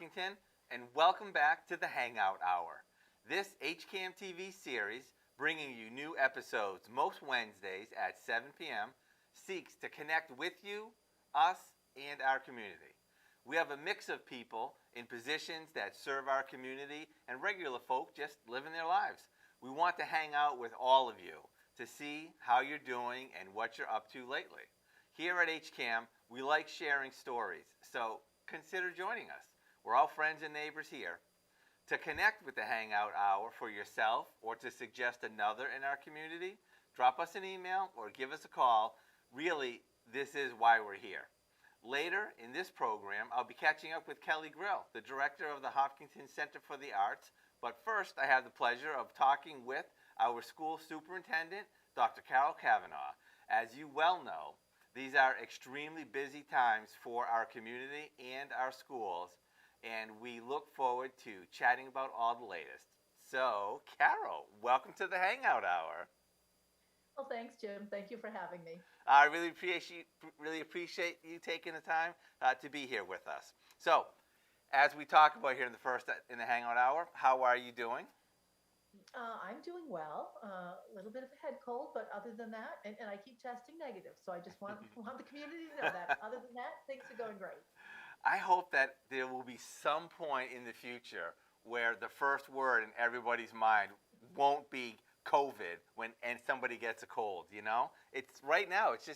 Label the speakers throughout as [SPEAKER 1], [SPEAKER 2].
[SPEAKER 1] Hopkinton, and welcome back to the Hangout Hour. This HCAM TV series, bringing you new episodes most Wednesdays at 7 p.m., seeks to connect with you, us, and our community. We have a mix of people in positions that serve our community and regular folk just living their lives. We want to hang out with all of you to see how you're doing and what you're up to lately. Here at HCAM, we like sharing stories, so consider joining us. We're all friends and neighbors here. To connect with the Hangout Hour for yourself or to suggest another in our community, drop us an email or give us a call. Really, this is why we're here. Later in this program, I'll be catching up with Kelly Grill, the director of the Hopkinton Center for the Arts. But first, I have the pleasure of talking with our school superintendent, Dr. Carol Kavanaugh. As you well know, these are extremely busy times for our community and our schools, and we look forward to chatting about all the latest. So, Carol, welcome to the Hangout Hour.
[SPEAKER 2] Well, thanks, Jim. Thank you for having me.
[SPEAKER 1] I really appreciate you taking the time to be here with us. So, as we talk about here in the Hangout Hour, how are you doing?
[SPEAKER 2] I'm doing well. A little bit of a head cold, but other than that, and I keep testing negative. So I just want the community to know that. Other than that, things are going great.
[SPEAKER 1] I hope that there will be some point in the future where the first word in everybody's mind won't be COVID and somebody gets a cold, you know? It's right now, it's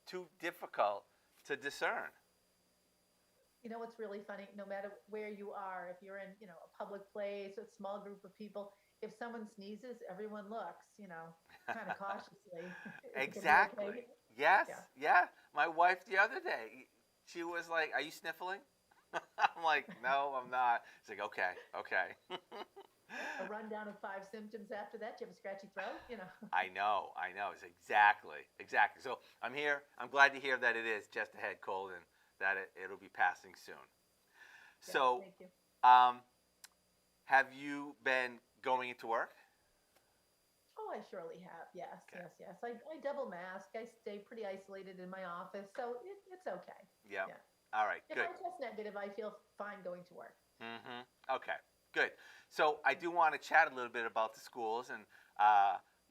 [SPEAKER 1] too difficult to discern.
[SPEAKER 2] You know what's really funny? No matter where you are, if you're in, a public place, a small group of people, if someone sneezes, everyone looks, kind of cautiously. Is it gonna be
[SPEAKER 1] Exactly.
[SPEAKER 2] okay?
[SPEAKER 1] Yes,
[SPEAKER 2] Yeah.
[SPEAKER 1] yeah. My wife the other day, she was like, "Are you sniffling?" I'm like, "No, I'm not." She's like, "Okay, okay."
[SPEAKER 2] A rundown of 5 symptoms after that. Do you have a scratchy throat?
[SPEAKER 1] I know. It's exactly. So I'm here. I'm glad to hear that it is just a head cold and that it'll be passing soon.
[SPEAKER 2] Yeah,
[SPEAKER 1] So,
[SPEAKER 2] thank you.
[SPEAKER 1] um, have you been going into work?
[SPEAKER 2] Oh, I surely have. Yes,
[SPEAKER 1] Okay.
[SPEAKER 2] yes, yes. I double mask. I stay pretty isolated in my office, so it's okay.
[SPEAKER 1] Yeah.
[SPEAKER 2] Yeah.
[SPEAKER 1] All right.
[SPEAKER 2] If I
[SPEAKER 1] Good.
[SPEAKER 2] test negative, I feel fine going to work.
[SPEAKER 1] Okay. Good. So I do want to chat a little bit about the schools and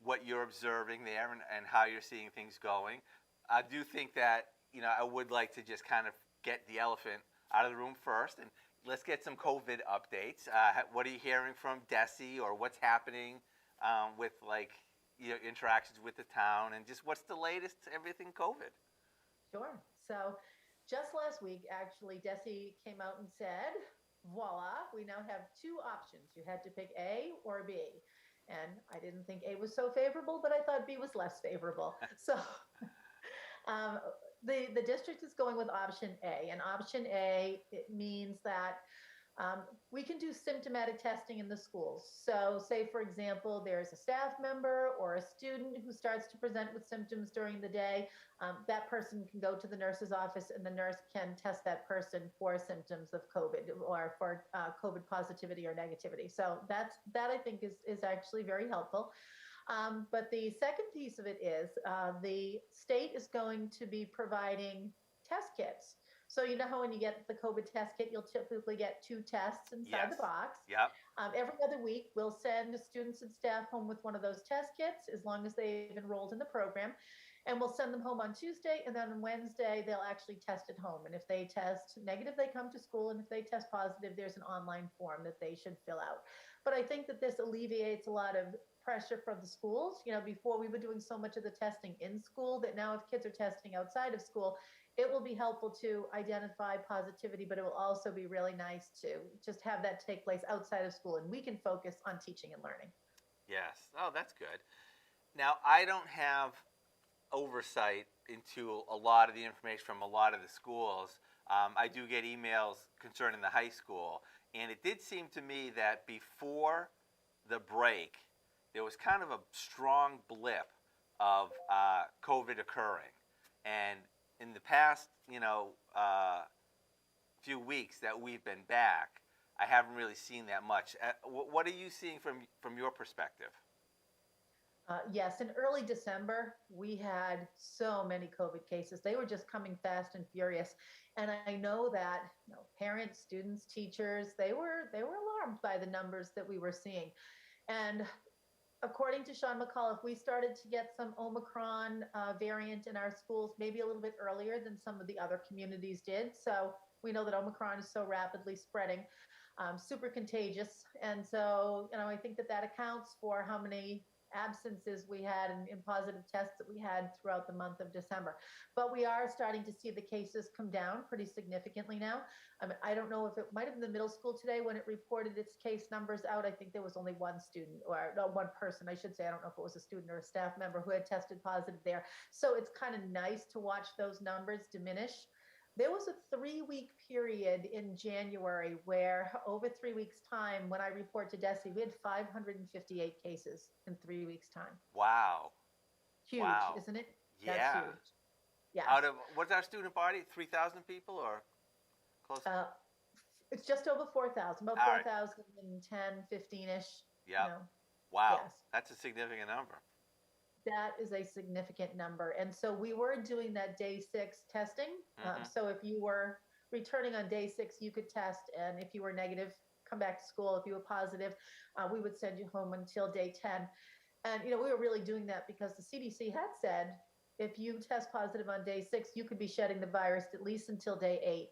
[SPEAKER 1] what you're observing there and how you're seeing things going. I do think that I would like to just kind of get the elephant out of the room first, and let's get some COVID updates. What are you hearing from DESE, or what's happening with interactions with the town, and just what's the latest everything COVID?
[SPEAKER 2] Sure. So, just last week, actually, Desi came out and said, voila, we now have two options. You had to pick A or B. And I didn't think A was so favorable, but I thought B was less favorable. So, Um, the district is going with option A, and option A, it means that we can do symptomatic testing in the schools. So, say for example, there's a staff member or a student who starts to present with symptoms during the day. That person can go to the nurse's office, and the nurse can test that person for symptoms of COVID or for COVID positivity or negativity. So that I think is actually very helpful. But the second piece of it is the state is going to be providing test kits. So you know how when you get the COVID test kit, you'll typically get two tests inside the
[SPEAKER 1] Yes.
[SPEAKER 2] box.
[SPEAKER 1] Yep.
[SPEAKER 2] Every other week, we'll send students and staff home with one of those test kits as long as they've enrolled in the program. And we'll send them home on Tuesday, and then on Wednesday, they'll actually test at home. And if they test negative, they come to school. And if they test positive, there's an online form that they should fill out. But I think that this alleviates a lot of pressure from the schools. Before we were doing so much of the testing in school that now if kids are testing outside of school, it will be helpful to identify positivity, but it will also be really nice to just have that take place outside of school, and we can focus on teaching and learning.
[SPEAKER 1] Yes. Oh, that's good. Now, I don't have oversight into a lot of the information from a lot of the schools. I do get emails concerning the high school, and it did seem to me that before the break, there was kind of a strong blip of COVID occurring, and in the past, few weeks that we've been back, I haven't really seen that much. What are you seeing from your perspective?
[SPEAKER 2] Yes, in early December, we had so many COVID cases. They were just coming fast and furious. And I know that, parents, students, teachers, they were alarmed by the numbers that we were seeing. And according to Sean McCullough, we started to get some Omicron variant in our schools maybe a little bit earlier than some of the other communities did. So we know that Omicron is so rapidly spreading, super contagious. And so, I think that that accounts for how many absences we had and positive tests that we had throughout the month of December. But we are starting to see the cases come down pretty significantly now. I mean, I don't know if it might have been the middle school today when it reported its case numbers out. I think there was only one student, or no, one person, I should say. I don't know if it was a student or a staff member who had tested positive there. So it's kind of nice to watch those numbers diminish. There was a 3 week period in January where, over 3 weeks' time, when I report to Desi, we had 558 cases in 3 weeks' time.
[SPEAKER 1] Wow.
[SPEAKER 2] Huge,
[SPEAKER 1] Wow.
[SPEAKER 2] isn't it? That's
[SPEAKER 1] Yeah.
[SPEAKER 2] huge. Yes.
[SPEAKER 1] Out of what's our student body? 3,000 people or close?
[SPEAKER 2] Uh, it's just over 4,000, about
[SPEAKER 1] All right.
[SPEAKER 2] 4,010, 15-ish,
[SPEAKER 1] Yep. Wow.
[SPEAKER 2] Yes.
[SPEAKER 1] That's a significant number.
[SPEAKER 2] That is a significant number. And so we were doing that day 6 testing.
[SPEAKER 1] Mhm.
[SPEAKER 2] So if you were returning on day 6, you could test. And if you were negative, come back to school. If you were positive, we would send you home until day 10. And, we were really doing that because the CDC had said if you test positive on day 6, you could be shedding the virus at least until day 8.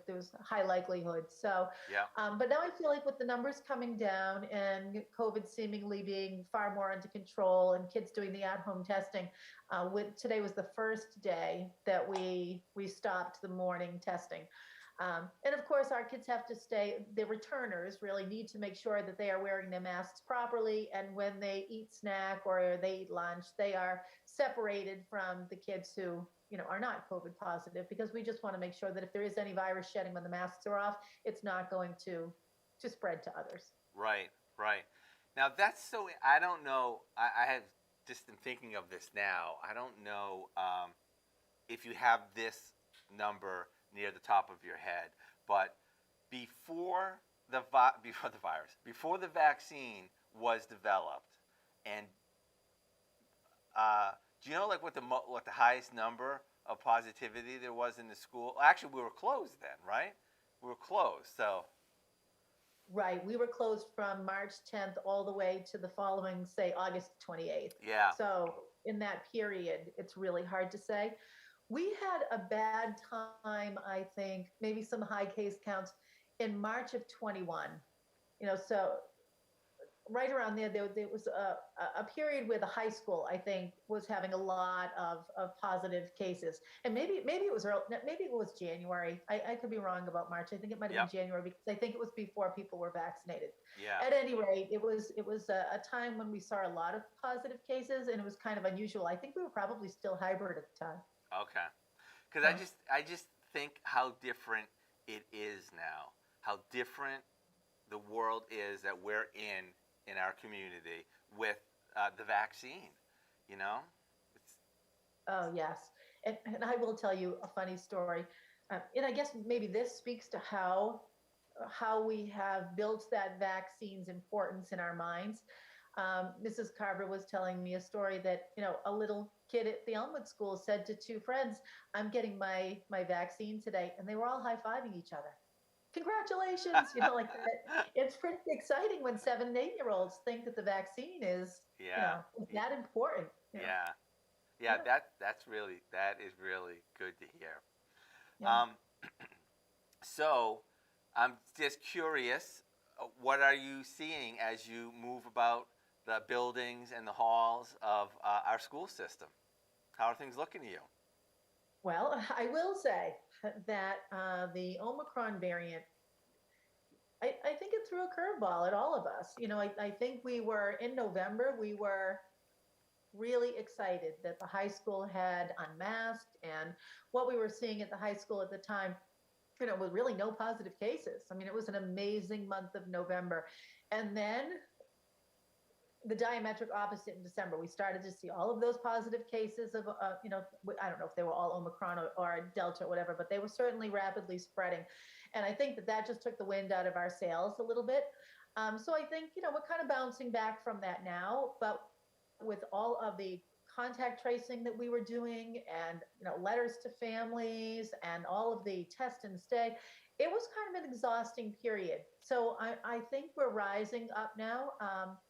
[SPEAKER 2] There's a high likelihood. So,
[SPEAKER 1] Yeah.
[SPEAKER 2] but now I feel like with the numbers coming down and COVID seemingly being far more under control and kids doing the at-home testing, today was the first day that we stopped the morning testing. And of course, our kids have to stay, the returners really need to make sure that they are wearing their masks properly. And when they eat snack or they eat lunch, they are separated from the kids who, are not COVID positive, because we just want to make sure that if there is any virus shedding when the masks are off, it's not going to spread to others.
[SPEAKER 1] Right. Right. Now that's so. I don't know. I have just been thinking of this now. I don't know if you have this number near the top of your head, but before before the virus, before the vaccine was developed, and do you know like what the highest number of positivity there was in the school? Actually, we were closed then, right? We were closed, so
[SPEAKER 2] Right. We were closed from March 10th all the way to the following, say, August 28th.
[SPEAKER 1] yeah.
[SPEAKER 2] So in that period, it's really hard to say. We had a bad time, I think, maybe some high case counts in March of 21. So right around there was a period where the high school, I think, was having a lot of positive cases. And maybe it was early, maybe it was January. I could be wrong about March. I think it might have
[SPEAKER 1] Yep.
[SPEAKER 2] been January, because I think it was before people were vaccinated.
[SPEAKER 1] Yeah.
[SPEAKER 2] At any rate, it was a time when we saw a lot of positive cases, and it was kind of unusual. I think we were probably still hybrid at the time.
[SPEAKER 1] Okay. Because
[SPEAKER 2] Yeah.
[SPEAKER 1] I just think how different it is now. How different the world is that we're in our community with the vaccine. You know, it's
[SPEAKER 2] Oh, yes. And I will tell you a funny story. And I guess maybe this speaks to how we have built that vaccine's importance in our minds. Mrs. Carver was telling me a story that, a little kid at the Elmwood School said to two friends, "I'm getting my vaccine today." And they were all high-fiving each other. Congratulations, like that. It's pretty exciting when 7 and 8-year-olds think that the vaccine is,
[SPEAKER 1] yeah,
[SPEAKER 2] that important.
[SPEAKER 1] yeah, yeah.
[SPEAKER 2] Yeah,
[SPEAKER 1] That is really good to hear.
[SPEAKER 2] yeah.
[SPEAKER 1] Um, so I'm just curious, what are you seeing as you move about the buildings and the halls of our school system? How are things looking to you?
[SPEAKER 2] Well, I will say that the Omicron variant, I think it threw a curveball at all of us. I think we were in November, we were really excited that the high school had unmasked, and what we were seeing at the high school at the time, with really no positive cases. I mean, it was an amazing month of November. And then the diametric opposite in December. We started to see all of those positive cases of, I don't know if they were all Omicron or Delta or whatever, but they were certainly rapidly spreading. And I think that just took the wind out of our sails a little bit. So I think, we're kind of bouncing back from that now. But with all of the contact tracing that we were doing, and letters to families and all of the test and stay, it was kind of an exhausting period. So I think we're rising up now,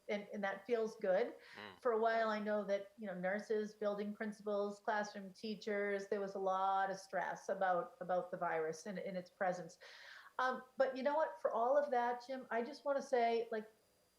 [SPEAKER 2] and that feels good.
[SPEAKER 1] Mm.
[SPEAKER 2] For a while, I know that nurses, building principals, classroom teachers, there was a lot of stress about the virus and in its presence. But you know what? For all of that, Jim, I just want to say, like,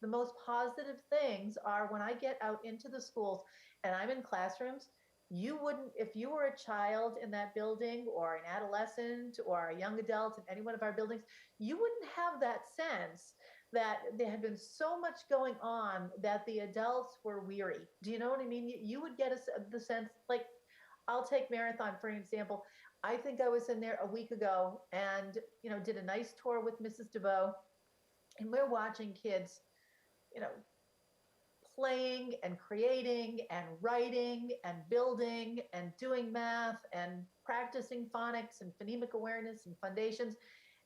[SPEAKER 2] the most positive things are when I get out into the schools and I'm in classrooms. You wouldn't, if you were a child in that building or an adolescent or a young adult in any one of our buildings, you wouldn't have that sense that there had been so much going on that the adults were weary. Do you know what I mean? You would get the sense, like, I'll take Marathon for an example. I think I was in there a week ago and, did a nice tour with Mrs. DeVoe, and we're watching kids, you know, playing and creating and writing and building and doing math and practicing phonics and phonemic awareness and foundations.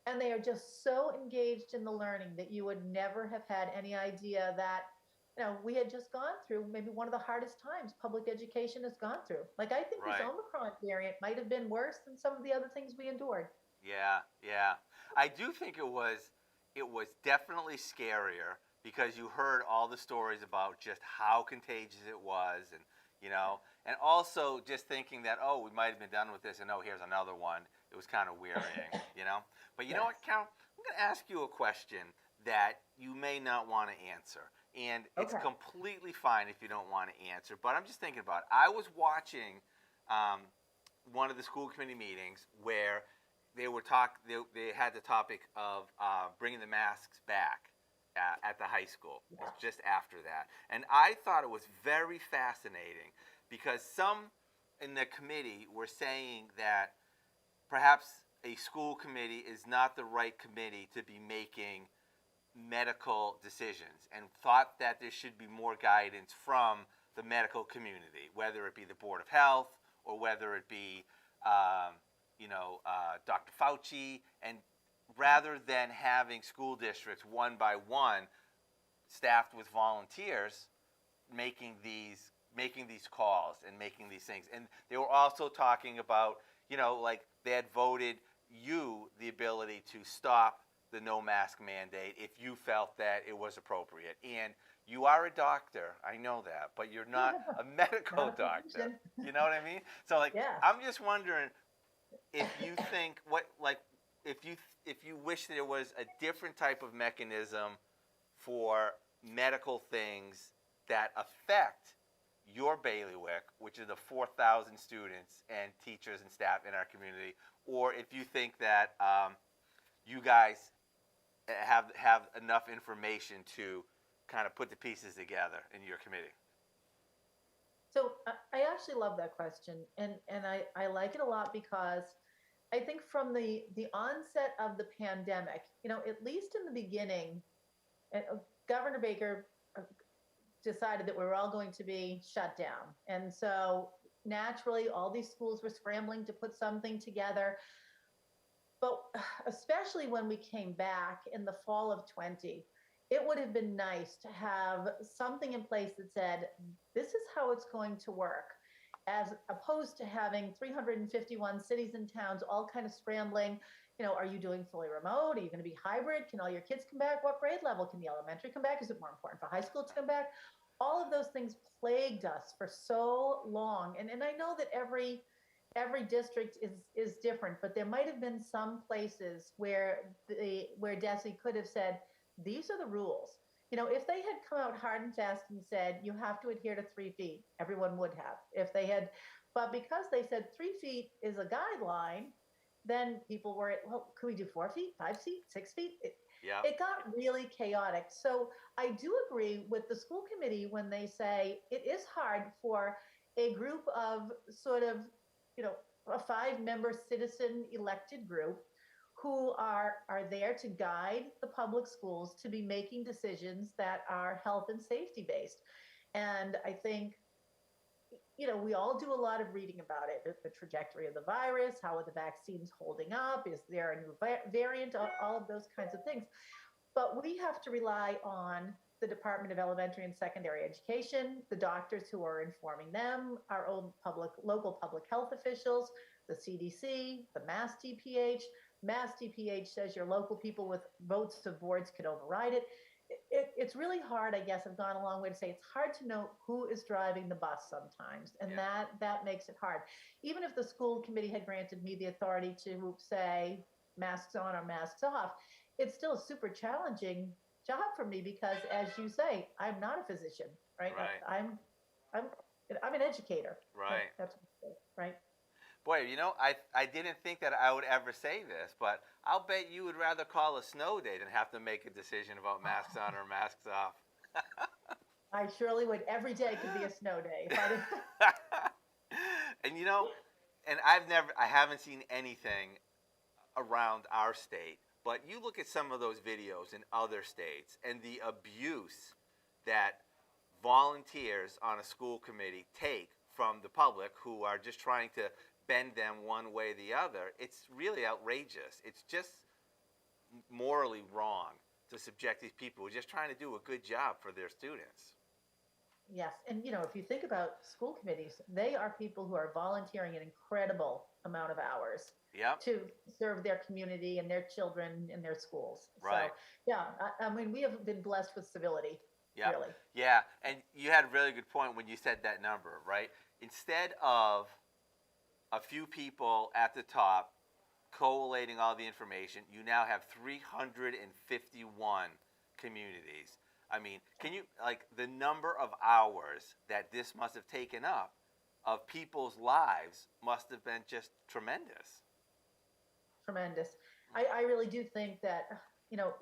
[SPEAKER 2] And they are just so engaged in the learning that you would never have had any idea that, we had just gone through maybe one of the hardest times public education has gone through. Like, I think this
[SPEAKER 1] Right.
[SPEAKER 2] Omicron variant might have been worse than some of the other things we endured.
[SPEAKER 1] Yeah, yeah. I do think it was definitely scarier because you heard all the stories about just how contagious it was, and also just thinking that, oh, we might have been done with this, and oh, here's another one. It was kind of wearying. But you know what,
[SPEAKER 2] Yes.
[SPEAKER 1] Carol? I'm going to ask you a question that you may not want to answer. And it's
[SPEAKER 2] Okay.
[SPEAKER 1] completely fine if you don't want to answer, but I'm just thinking about it. I was watching um, one of the school committee meetings where they had the topic of bringing the masks back at the high school. It was
[SPEAKER 2] Yeah.
[SPEAKER 1] just after that, and I thought it was very fascinating because some in the committee were saying that perhaps a school committee is not the right committee to be making medical decisions, and thought that there should be more guidance from the medical community, whether it be the Board of Health or whether it be, Dr. Fauci, and rather than having school districts one by one staffed with volunteers making these calls and making these things. And they were also talking about, like they had voted you the ability to stop the no mask mandate if you felt that it was appropriate. And you are a doctor, I know that, but you're not a medical
[SPEAKER 2] Not a
[SPEAKER 1] doctor.
[SPEAKER 2] physician.
[SPEAKER 1] You know what I mean? So, like,
[SPEAKER 2] Yeah.
[SPEAKER 1] I'm just wondering if you think if you wish there was a different type of mechanism for medical things that affect your bailiwick, which is the 4,000 students and teachers and staff in our community, or if you think that you guys have enough information to kind of put the pieces together in your committee.
[SPEAKER 2] So I actually love that question, and I like it a lot because I think from the onset of the pandemic, at least in the beginning, Governor Baker decided that we were all going to be shut down, and so naturally, all these schools were scrambling to put something together. But especially when we came back in the fall of 20, it would have been nice to have something in place that said, this is how it's going to work, as opposed to having 351 cities and towns all kind of scrambling. Are you doing fully remote? Are you going to be hybrid? Can all your kids come back? What grade level? Can the elementary come back? Is it more important for high school to come back? All of those things plagued us for so long. And I know that every district is different, but there might have been some places where Desi could have said, these are the rules. If they had come out hard and fast and said you have to adhere to 3 feet, everyone would have. If they had, but because they said 3 feet is a guideline, then people were, well, could we do 4 feet, 5 feet, 6 feet?
[SPEAKER 1] Yeah.
[SPEAKER 2] It got really chaotic. So I do agree with the school committee when they say it is hard for a group of sort of, a 5-member citizen elected group who are there to guide the public schools to be making decisions that are health and safety based. And I think, we all do a lot of reading about it, the trajectory of the virus, how are the vaccines holding up, is there a new variant, all of those kinds of things. But we have to rely on the Department of Elementary and Secondary Education, the doctors who are informing them, our own local public health officials, the CDC, the Mass DPH. Mass DPH says your local people with votes of boards could override it. It's really hard, I guess. I've gone a long way to say it's hard to know who is driving the bus sometimes, and
[SPEAKER 1] Yeah.
[SPEAKER 2] that makes it hard. Even if the school committee had granted me the authority to say masks on or masks off, it's still a super challenging job for me because, as you say, I'm not a physician, right?
[SPEAKER 1] Right.
[SPEAKER 2] I'm I'm an educator.
[SPEAKER 1] Right.
[SPEAKER 2] That's right.
[SPEAKER 1] Boy, I didn't think that I would ever say this, but I'll bet you would rather call a snow day than have to make a decision about masks on or masks off.
[SPEAKER 2] I surely would. Every day could be a snow day. If I didn't.
[SPEAKER 1] and and I haven't seen anything around our state, but you look at some of those videos in other states and the abuse that volunteers on a school committee take from the public who are just trying to bend them one way or the other. It's really outrageous. It's just morally wrong to subject these people who are just trying to do a good job for their students.
[SPEAKER 2] Yes. And, if you think about school committees, they are people who are volunteering an incredible amount of hours
[SPEAKER 1] Yep.
[SPEAKER 2] to serve their community and their children in their schools.
[SPEAKER 1] Right.
[SPEAKER 2] So, yeah, I mean, we have been blessed with civility,
[SPEAKER 1] Yeah.
[SPEAKER 2] really.
[SPEAKER 1] Yeah. And you had a really good point when you said that number, right? Instead of a few people at the top collating all the information, you now have 351 communities. I mean, can you, like, the number of hours that this must have taken up of people's lives must have been just tremendous.
[SPEAKER 2] Tremendous. I really do think that,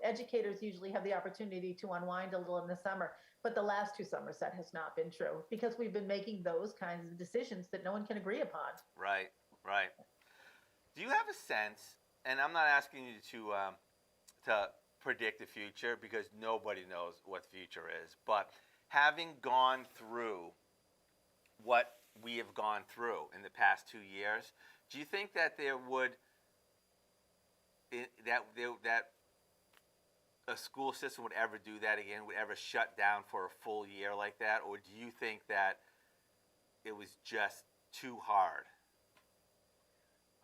[SPEAKER 2] educators usually have the opportunity to unwind a little in the summer, but the last 2 summers that has not been true because we've been making those kinds of decisions that no one can agree upon.
[SPEAKER 1] Right, right. Do you have a sense, and I'm not asking you to predict the future because nobody knows what the future is, but having gone through what we have gone through in the past 2 years, do you think that there would that a school system would ever do that again, would ever shut down for a full year like that, or do you think that it was just too hard?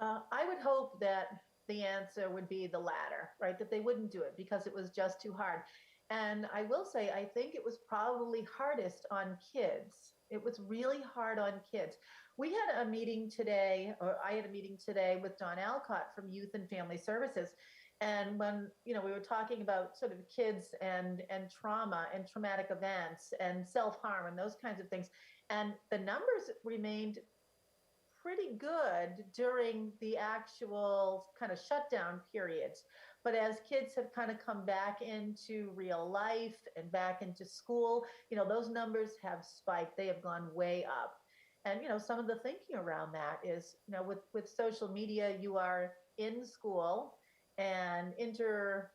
[SPEAKER 2] I would hope that the answer would be the latter, right? That they wouldn't do it because it was just too hard. And I will say, I think it was probably hardest on kids. It was really hard on kids. We had a meeting today, or I had a meeting today with Don Alcott from Youth and Family Services. And when, we were talking about sort of kids and trauma and traumatic events and self-harm and those kinds of things. And the numbers remained pretty good during the actual kind of shutdown periods. But as kids have kind of come back into real life and back into school, those numbers have spiked. They have gone way up. And, some of the thinking around that is, with social media, you are in school and interacting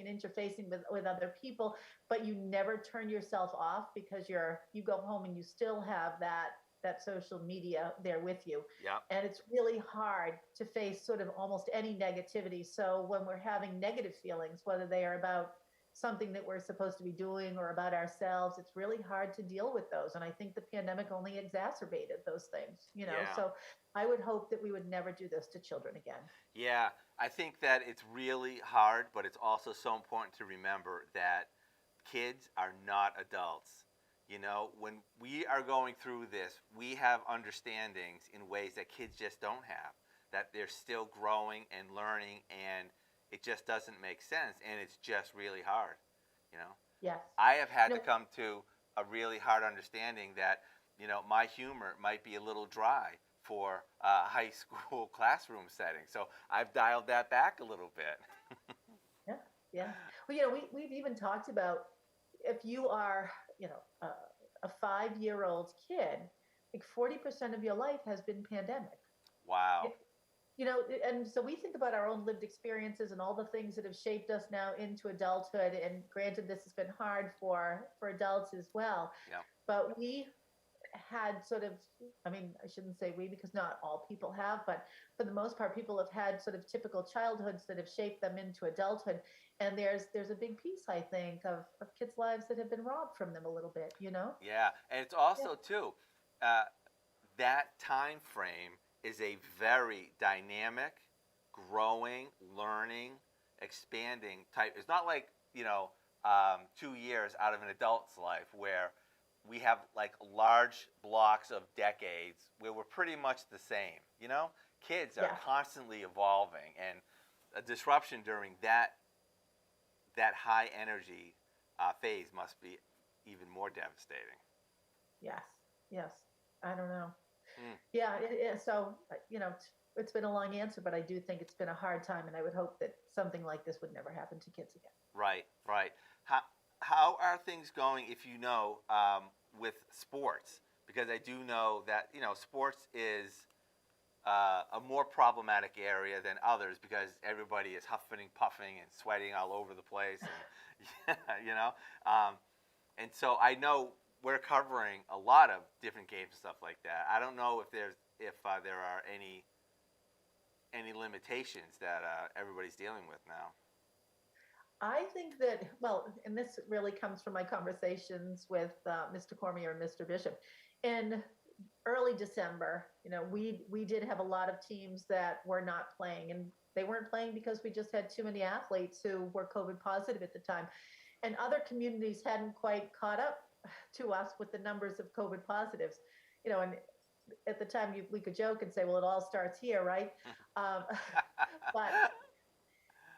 [SPEAKER 2] and interfacing with other people, but you never turn yourself off because you go home and you still have that social media there with you.
[SPEAKER 1] Yeah.
[SPEAKER 2] And it's really hard to face sort of almost any negativity. So when we're having negative feelings, whether they are about something that we're supposed to be doing or about ourselves, it's really hard to deal with those. And I think the pandemic only exacerbated those things,
[SPEAKER 1] Yeah.
[SPEAKER 2] So I would hope that we would never do this to children again.
[SPEAKER 1] Yeah, I think that it's really hard, but it's also so important to remember that kids are not adults. When we are going through this, we have understandings in ways that kids just don't have, that they're still growing and learning, and it just doesn't make sense, and it's just really hard.
[SPEAKER 2] Yes.
[SPEAKER 1] I have had to come to a really hard understanding that, my humor might be a little dry for a high school classroom setting. So I've dialed that back a little bit.
[SPEAKER 2] Yeah, yeah. Well, we've even talked about if you are, a 5-year-old kid, like 40% of your life has been pandemic.
[SPEAKER 1] Wow.
[SPEAKER 2] And so we think about our own lived experiences and all the things that have shaped us now into adulthood. And granted, this has been hard for adults as well.
[SPEAKER 1] Yeah.
[SPEAKER 2] But we had sort of, I mean, I shouldn't say we because not all people have, but for the most part, people have had sort of typical childhoods that have shaped them into adulthood. And there's a big piece, I think, of kids' lives that have been robbed from them a little bit, you know?
[SPEAKER 1] Yeah, and it's
[SPEAKER 2] Yeah.
[SPEAKER 1] also too uh, that time frame is a very dynamic, growing, learning, expanding type. It's not like 2 years out of an adult's life where we have like large blocks of decades where we're pretty much the same. Kids are
[SPEAKER 2] Yeah.
[SPEAKER 1] constantly evolving, and a disruption during that high energy phase must be even more devastating.
[SPEAKER 2] Yes. Yes. I don't know.
[SPEAKER 1] Mm.
[SPEAKER 2] Yeah. So, it's been a long answer, but I do think it's been a hard time. And I would hope that something like this would never happen to kids again.
[SPEAKER 1] Right, right. How are things going, if you know, with sports? Because I do know that sports is a more problematic area than others because everybody is huffing and puffing and sweating all over the place, and you know. Um, and so I know we're covering a lot of different games and stuff like that. I don't know if there are any limitations that everybody's dealing with now.
[SPEAKER 2] I think that, well, and this really comes from my conversations with Mr. Cormier and Mr. Bishop. In early December, we did have a lot of teams that were not playing, and they weren't playing because we just had too many athletes who were COVID positive at the time. And other communities hadn't quite caught up to us with the numbers of COVID positives. And at the time we could joke and say, well, it all starts here, right? Um, but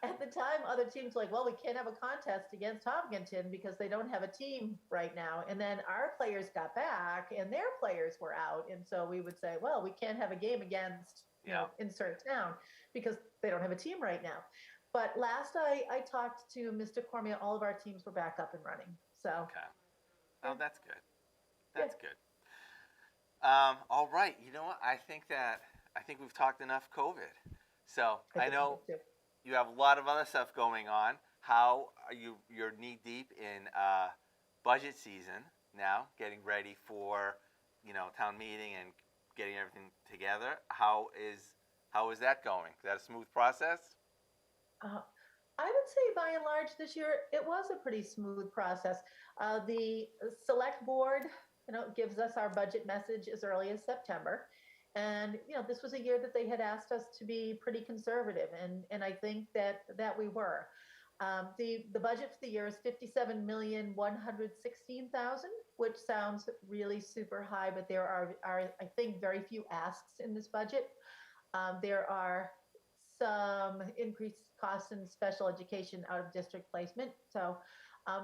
[SPEAKER 2] at the time, other teams were like, well, we can't have a contest against Hopkinton because they don't have a team right now. And then our players got back and their players were out. And so we would say, well, we can't have a game against,
[SPEAKER 1] Yeah.
[SPEAKER 2] insert town because they don't have a team right now. But last I talked to Mr. Cormier, all of our teams were back up and running. So,
[SPEAKER 1] Okay.
[SPEAKER 2] yeah,
[SPEAKER 1] Oh, that's good.
[SPEAKER 2] yeah,
[SPEAKER 1] That's good. All right. You know what? I think we've talked enough COVID. So
[SPEAKER 2] I
[SPEAKER 1] I
[SPEAKER 2] think
[SPEAKER 1] know
[SPEAKER 2] so too.
[SPEAKER 1] you have a lot of other stuff going on. How are you? You're knee deep in budget season now, getting ready for town meeting and getting everything together. How is that going? Is that a smooth process?
[SPEAKER 2] Uh, I would say by and large this year it was a pretty smooth process. The select board, gives us our budget message as early as September, and this was a year that they had asked us to be pretty conservative, and I think that we were. The budget for the year is 57,116,000, which sounds really super high, but there are I think very few asks in this budget. There are some increased costs in special education out of district placement. So,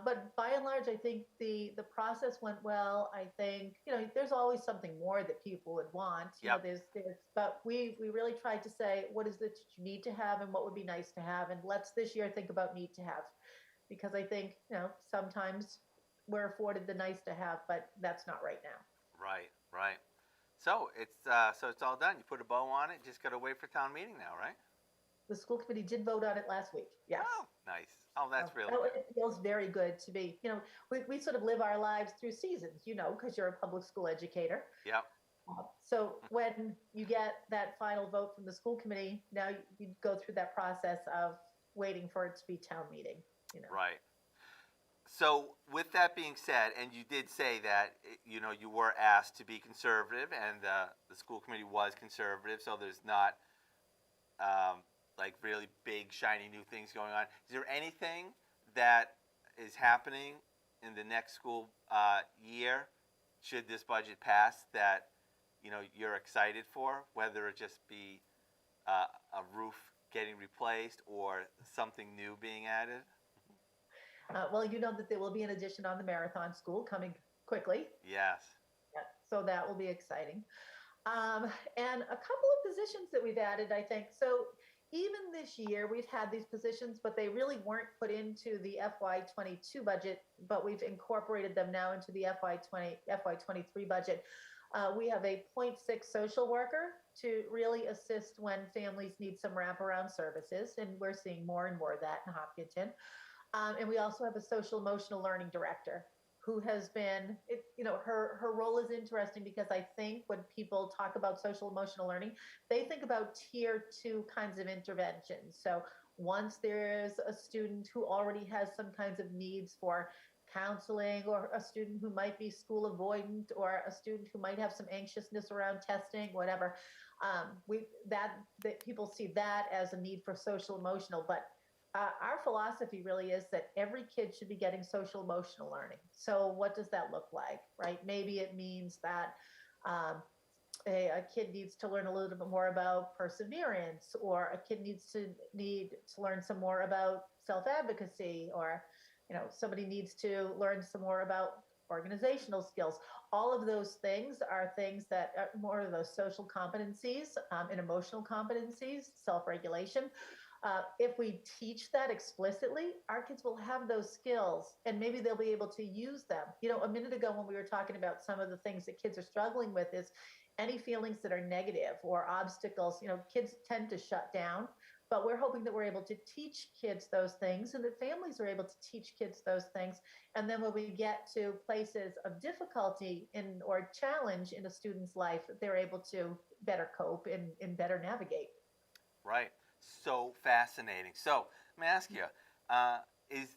[SPEAKER 2] but by and large, I think the process went well. I think there's always something more that people would want.
[SPEAKER 1] Yep.
[SPEAKER 2] But we really tried to say what is it you need to have and what would be nice to have, and let's this year think about need to have, because I think sometimes we're afforded the nice to have, but that's not right now.
[SPEAKER 1] Right. Right. So it's all done. You put a bow on it. Just got to wait for town meeting now, right?
[SPEAKER 2] The school committee did vote on it last week. Yes.
[SPEAKER 1] Oh, nice. Oh, that's really
[SPEAKER 2] Oh,
[SPEAKER 1] good.
[SPEAKER 2] it feels very good to be, we sort of live our lives through seasons, because you're a public school educator.
[SPEAKER 1] Yep.
[SPEAKER 2] So when you get that final vote from the school committee, now you go through that process of waiting for it to be town meeting.
[SPEAKER 1] Right. So, with that being said, and you did say that you were asked to be conservative, and the school committee was conservative. So there's not like really big shiny new things going on. Is there anything that is happening in the next school year, should this budget pass, that you're excited for? Whether it just be a roof getting replaced or something new being added.
[SPEAKER 2] Well, you know that there will be an addition on the marathon school coming quickly.
[SPEAKER 1] Yes.
[SPEAKER 2] Yeah, so that will be exciting. And a couple of positions that we've added, I think. So even this year, we've had these positions, but they really weren't put into the FY22 budget, but we've incorporated them now into the FY23 budget. We have a point 0.6 social worker to really assist when families need some wraparound services, and we're seeing more and more of that in Hopkinton. And we also have a social emotional learning director who has been, her role is interesting because I think when people talk about social emotional learning, they think about tier 2 kinds of interventions. So once there's a student who already has some kinds of needs for counseling, or a student who might be school avoidant, or a student who might have some anxiousness around testing, whatever, we that people see that as a need for social emotional. But our philosophy really is that every kid should be getting social emotional learning. So what does that look like, right? Maybe it means that um, a kid needs to learn a little bit more about perseverance, or a kid need to learn some more about self-advocacy, or somebody needs to learn some more about organizational skills. All of those things are things that are more of those social competencies, and emotional competencies, self-regulation. If we teach that explicitly, our kids will have those skills, and maybe they'll be able to use them. A minute ago when we were talking about some of the things that kids are struggling with is any feelings that are negative or obstacles. Kids tend to shut down, but we're hoping that we're able to teach kids those things, and that families are able to teach kids those things. And then when we get to places of difficulty or challenge in a student's life, they're able to better cope and better navigate.
[SPEAKER 1] Right. So fascinating. So let me ask you, is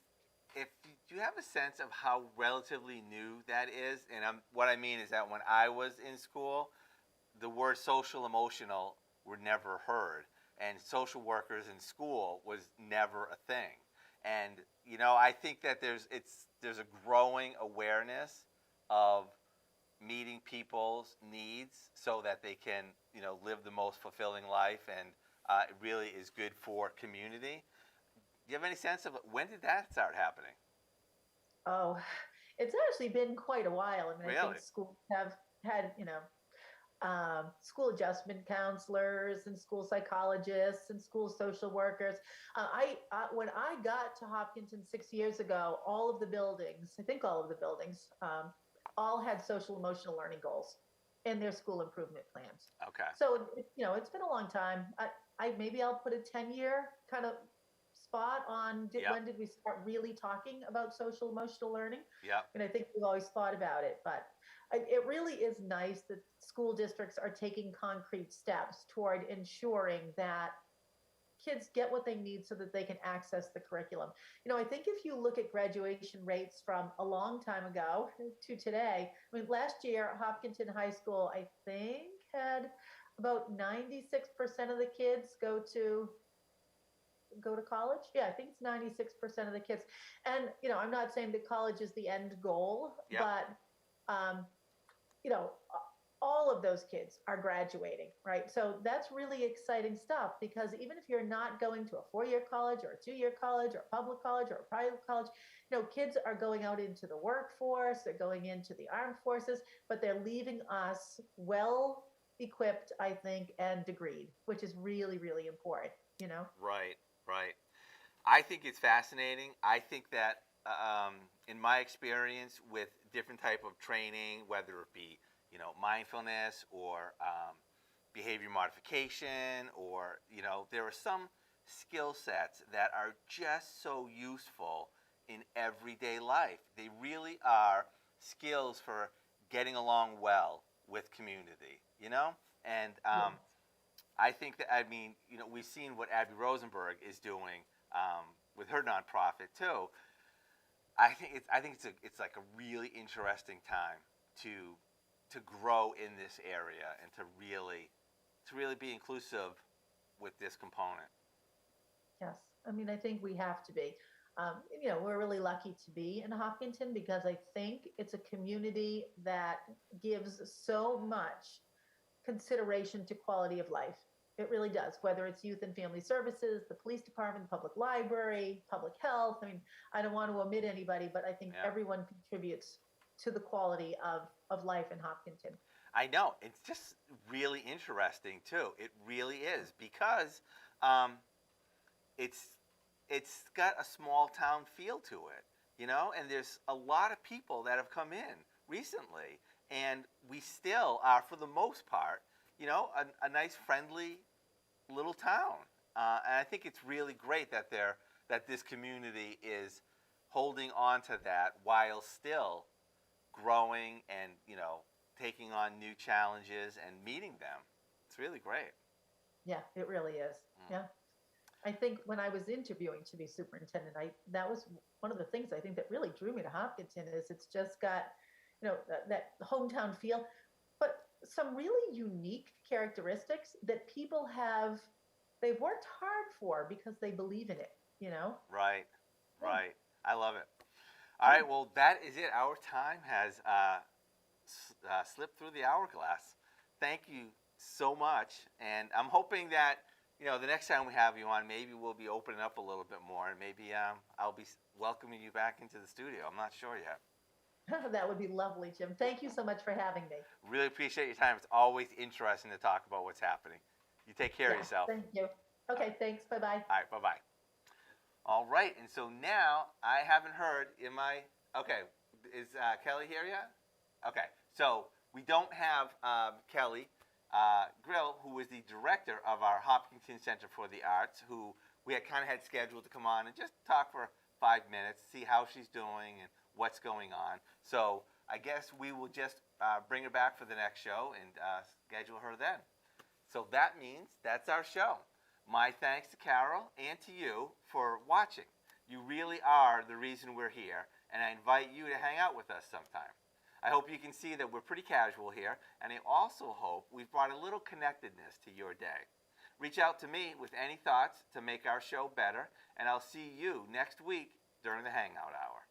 [SPEAKER 1] if do you have a sense of how relatively new that is? And what I mean is that when I was in school, the word social emotional were never heard, and social workers in school was never a thing. And I think that there's a growing awareness of meeting people's needs so that they can live the most fulfilling life, and it really is good for community. Do you have any sense of when did that start happening?
[SPEAKER 2] Oh, it's actually been quite a while. I mean, I
[SPEAKER 1] Really?
[SPEAKER 2] think schools have had, school adjustment counselors and school psychologists and school social workers. When I got to Hopkinton 6 years ago, all of the buildings, I think all of the buildings, all had social emotional learning goals in their school improvement plans.
[SPEAKER 1] Okay.
[SPEAKER 2] So it's been a long time. Maybe I'll put a 10-year kind of spot on
[SPEAKER 1] Yep.
[SPEAKER 2] when did we start really talking about social emotional learning.
[SPEAKER 1] Yep.
[SPEAKER 2] And I think we've always thought about it, but it really is nice that school districts are taking concrete steps toward ensuring that kids get what they need so that they can access the curriculum. I think if you look at graduation rates from a long time ago to today, I mean, last year, Hopkinton High School, I think, had about 96% of the kids go to college. Yeah, I think it's 96% of the kids. And, I'm not saying that college is the end goal,
[SPEAKER 1] Yep.
[SPEAKER 2] but, um, you know, all of those kids are graduating, right? So that's really exciting stuff, because even if you're not going to a 4-year college or a 2-year college or a public college or a private college, kids are going out into the workforce, they're going into the armed forces, but they're leaving us well equipped, I think, and degreed, which is really, really important.
[SPEAKER 1] Right. Right. I think it's fascinating. I think that in my experience with different type of training, whether it be mindfulness or behavior modification, or there are some skill sets that are just so useful in everyday life. They really are skills for getting along well with community. And
[SPEAKER 2] Yes.
[SPEAKER 1] I think that we've seen what Abby Rosenberg is doing with her nonprofit too. I think it's like a really interesting time to to grow in this area and to really be inclusive with this component.
[SPEAKER 2] Yes. I mean, I think we have to be. We're really lucky to be in Hopkinton, because I think it's a community that gives so much consideration to quality of life. It really does, whether it's youth and family services, the police department, the public library, public health. I mean, I don't want to omit anybody, but I think
[SPEAKER 1] Yeah,
[SPEAKER 2] everyone contributes to the quality of life in Hopkinton.
[SPEAKER 1] I know. It's just really interesting too. It really is because um, it's it's got a small town feel to it. And there's a lot of people that have come in recently, and we still are, for the most part, a nice, friendly little town. And I think it's really great that this community is holding on to that while still growing and, taking on new challenges and meeting them. It's really great.
[SPEAKER 2] Yeah, it really is.
[SPEAKER 1] Mm.
[SPEAKER 2] Yeah. I think when I was interviewing to be superintendent, that was one of the things I think that really drew me to Hopkinton is it's just got, that hometown feel, but some really unique characteristics that people they've worked hard for because they believe in it.
[SPEAKER 1] Right,
[SPEAKER 2] Yeah.
[SPEAKER 1] right. I love it. All
[SPEAKER 2] Yeah.
[SPEAKER 1] right, well, that is it. Our time has slipped through the hourglass. Thank you so much, and I'm hoping that the next time we have you on, maybe we'll be opening up a little bit more, and maybe I'll be welcoming you back into the studio. I'm not sure yet.
[SPEAKER 2] That would be lovely, Jim. Thank you so much for having me.
[SPEAKER 1] Really appreciate your time. It's always interesting to talk about what's happening. You take care of
[SPEAKER 2] Yeah,
[SPEAKER 1] yourself.
[SPEAKER 2] thank you. Okay, thanks. Bye bye.
[SPEAKER 1] All right, bye bye. All right, and so now I haven't heard okay, is Kelly here yet? Okay, so we don't have Kelly Grill, who is the director of our Hopkinton Center for the Arts, who we had scheduled to come on and just talk for 5 minutes, see how she's doing and what's going on. So I guess we will just bring her back for the next show and schedule her then. So that means that's our show. My thanks to Carol and to you for watching. You really are the reason we're here, and I invite you to hang out with us sometime. I hope you can see that we're pretty casual here, and I also hope we've brought a little connectedness to your day. Reach out to me with any thoughts to make our show better, and I'll see you next week during the Hangout Hour.